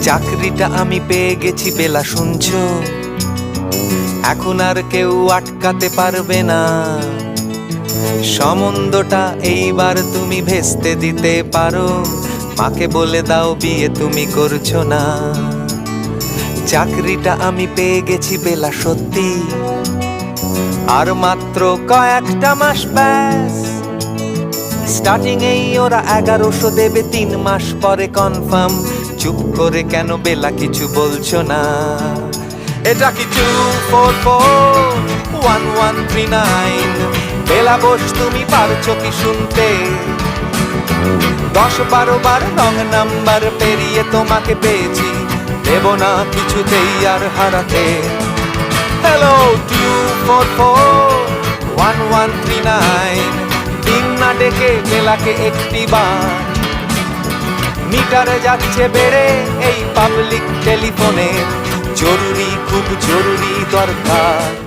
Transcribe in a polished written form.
চাকরিটা আমি পেয়ে গেছি বেলা, শুনছো? এখন আর কেউ আটকাতে পারবে না। সম্বন্ধটা এইবার তুমি ভেস্তে দিতে পারো। মাকে বলে দাও বিয়ে তুমি করছো না। চাকরিটা আমি পেয়ে গেছি বেলা, সত্যি। আর মাত্র কয়েকটা মাস ব্যাস। স্টার্টিং এই ওরা 1100 দেবে, 3 মাস পরে কনফার্ম। চুপ করে কেন বেলা কিছু বলছো না? এটা কি 2441139? বেলা বোস, তুমি পারছো কি শুনতে? 10-12 বার রং নাম্বার পেরিয়ে তোমাকে পেয়েছি, দেব না কিছুতেই আর হারাতে। হ্যালো 2441139, দিন না ডেকে বেলাকে একটি বার। মিটারে যাচ্ছে বেড়ে এই পাবলিক টেলিফোনে, জরুরি খুব জরুরি দরকার।